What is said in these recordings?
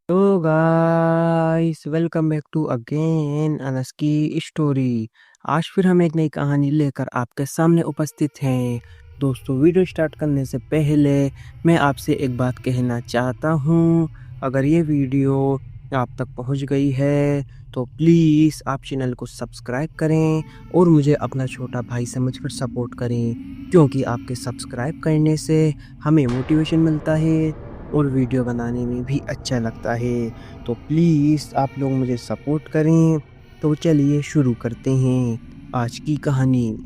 तो guys welcome back to again Anas की story. आज फिर हम एक नई कहानी लेकर आपके सामने उपस्थित हैं। दोस्तों, वीडियो स्टार्ट करने से पहले मैं आपसे एक बात कहना चाहता हूँ। अगर ये वीडियो आप तक पहुँच गई है तो प्लीज़ आप चैनल को सब्सक्राइब करें और मुझे अपना छोटा भाई समझकर सपोर्ट करें, क्योंकि आपके सब्सक्राइब करने से हमें मोटिवेशन मिलता है और वीडियो बनाने में भी अच्छा लगता है। तो प्लीज़ आप लोग मुझे सपोर्ट करें। तो चलिए शुरू करते हैं आज की कहानी।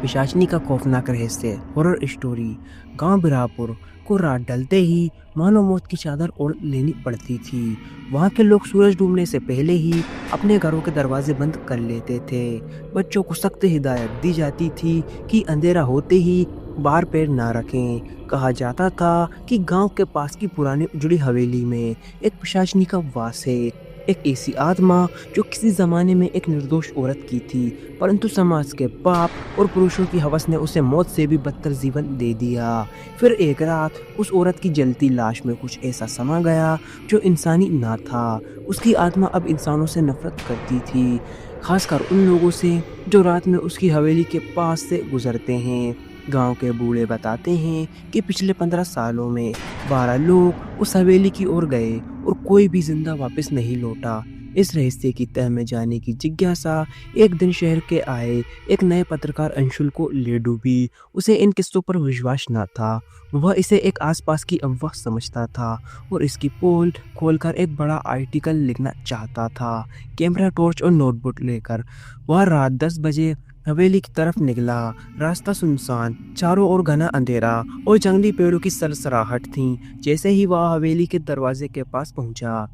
पिशाचनी का खौफनाक रहस्य हॉरर स्टोरी। गांव बिरापुर को रात ढलते ही मानो मौत की चादर ओढ़ लेनी पड़ती थी। वहां के लोग सूरज डूबने से पहले ही अपने घरों के दरवाजे बंद कर लेते थे। बच्चों को सख्त हिदायत दी जाती थी कि अंधेरा होते ही बाहर पैर ना रखें। कहा जाता था कि गांव के पास की पुरानी उजड़ी हवेली में एक पिशाचनी का वास है। एक ऐसी आत्मा जो किसी जमाने में एक निर्दोष औरत की थी, परंतु समाज के पाप और पुरुषों की हवस ने उसे मौत से भी बदतर जीवन दे दिया। फिर एक रात उस औरत की जलती लाश में कुछ ऐसा समा गया जो इंसानी ना था। उसकी आत्मा अब इंसानों से नफरत करती थी, खासकर उन लोगों से जो रात में उसकी हवेली के पास से गुजरते हैं। गांव के बूढ़े बताते हैं कि पिछले 15 सालों में 12 लोग उस हवेली की ओर गए और कोई भी जिंदा वापस नहीं लौटा। इस रहस्य की तह में जाने की जिज्ञासा एक दिन शहर के आए एक नए पत्रकार अंशुल को ले डूबी। उसे इन किस्सों पर विश्वास न था। वह इसे एक आसपास की अफवाह समझता था और इसकी पोल खोलकर एक बड़ा आर्टिकल लिखना चाहता था। कैमरा, टॉर्च और नोटबुक लेकर वह रात 10 बजे हवेली की तरफ निकला। रास्ता सुनसान, चारों ओर घना अंधेरा और जंगली पेड़ों की सरसराहट थी। जैसे ही वह हवेली के दरवाजे के पास पहुंचा,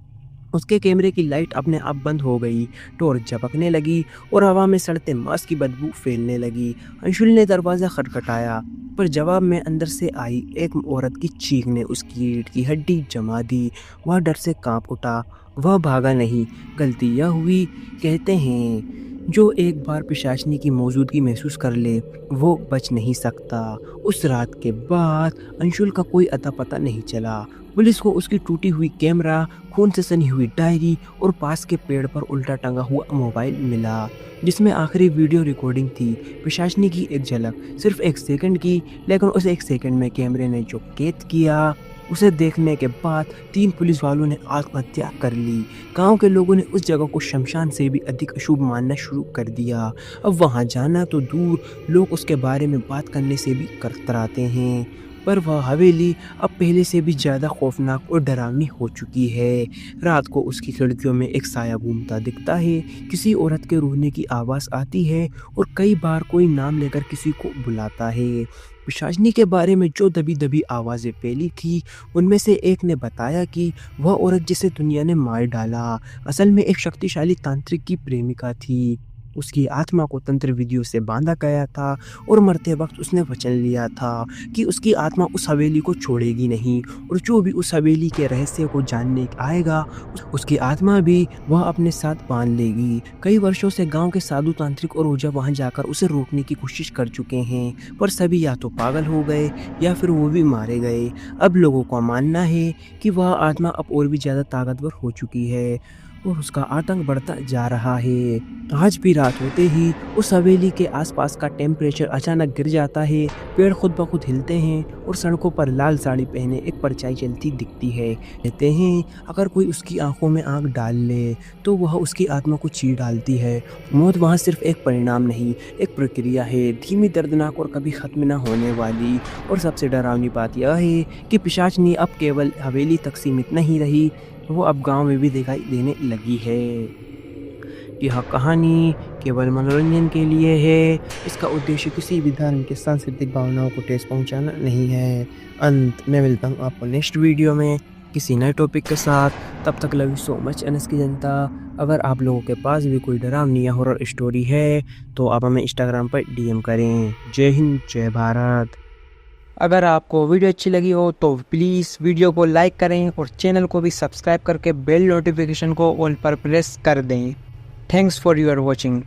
उसके कैमरे की लाइट अपने आप बंद हो गई। टॉर्च झपकने लगी और हवा में सड़ते मांस की बदबू फैलने लगी। अंशुल ने दरवाजा खटखटाया, पर जवाब में अंदर से आई एक औरत की चीख ने उसकी रीढ़ की हड्डी जमा दी। वह डर से कांप उठा। वह भागा नहीं। गलती यह हुई, कहते हैं, जो एक बार पिशाचनी की मौजूदगी महसूस कर ले वो बच नहीं सकता। उस रात के बाद अंशुल का कोई अता पता नहीं चला। पुलिस को उसकी टूटी हुई कैमरा, खून से सनी हुई डायरी और पास के पेड़ पर उल्टा टंगा हुआ मोबाइल मिला, जिसमें आखिरी वीडियो रिकॉर्डिंग थी। प्रशासनी की एक झलक, सिर्फ 1 सेकंड की, लेकिन उस 1 सेकंड में कैमरे ने जो कैद किया, उसे देखने के बाद 3 पुलिस वालों ने आत्महत्या कर ली। गांव के लोगों ने उस जगह को शमशान से भी अधिक अशुभ मानना शुरू कर दिया। अब वहां जाना तो दूर, लोग उसके बारे में बात करने से भी कतराते हैं। पर वह हवेली अब पहले से भी ज्यादा खौफनाक और डरावनी हो चुकी है। रात को उसकी खिड़कियों में एक साया घूमता दिखता है। किसी औरत के रोने की आवाज आती है और कई बार कोई नाम लेकर किसी को बुलाता है। पिशाचनी के बारे में जो दबी दबी आवाजें फैली थी, उनमें से एक ने बताया कि वह औरत जिसे दुनिया ने मार डाला, असल में एक शक्तिशाली तांत्रिक की प्रेमिका थी। उसकी आत्मा को तंत्र विधियों से बांधा गया था और मरते वक्त उसने वचन लिया था कि उसकी आत्मा उस हवेली को छोड़ेगी नहीं, और जो भी उस हवेली के रहस्य को जानने आएगा उसकी आत्मा भी वह अपने साथ बांध लेगी। कई वर्षों से गांव के साधु, तांत्रिक और ओझा वहां जाकर उसे रोकने की कोशिश कर चुके हैं, पर सभी या तो पागल हो गए या फिर वो भी मारे गए। अब लोगों का मानना है कि वह आत्मा अब और भी ज्यादा ताकतवर हो चुकी है और उसका आतंक बढ़ता जा रहा है। आज भी रात होते ही उस हवेली के आसपास का टेम्परेचर अचानक गिर जाता है। पेड़ खुद ब खुद हिलते हैं और सड़कों पर लाल साड़ी पहने एक परछाई चलती दिखती है। कहते हैं, अगर कोई उसकी आंखों में आंख डाल ले तो वह उसकी आत्मा को चीर डालती है। मौत वहाँ सिर्फ एक परिणाम नहीं, एक प्रक्रिया है, धीमी, दर्दनाक और कभी खत्म न होने वाली। और सबसे डरावनी बात यह है कि पिशाचनी अब केवल हवेली तक सीमित नहीं रही, वो अब गांव में भी दिखाई देने लगी है। यह कहानी केवल मनोरंजन के लिए है। इसका उद्देश्य किसी भी धर्म के सांस्कृतिक भावनाओं को ठेस पहुंचाना नहीं है। अंत में मिलता हूँ आपको नेक्स्ट वीडियो में किसी नए टॉपिक के साथ। तब तक love you so much NS की जनता। अगर आप लोगों के पास भी कोई डरावनी या हॉरर स्टोरी है तो आप हमें इंस्टाग्राम पर डीएम करें। जय हिंद, जय भारत। अगर आपको वीडियो अच्छी लगी हो तो प्लीज़ वीडियो को लाइक करें और चैनल को भी सब्सक्राइब करके बेल नोटिफिकेशन को ऑल पर प्रेस कर दें। Thanks for your watching.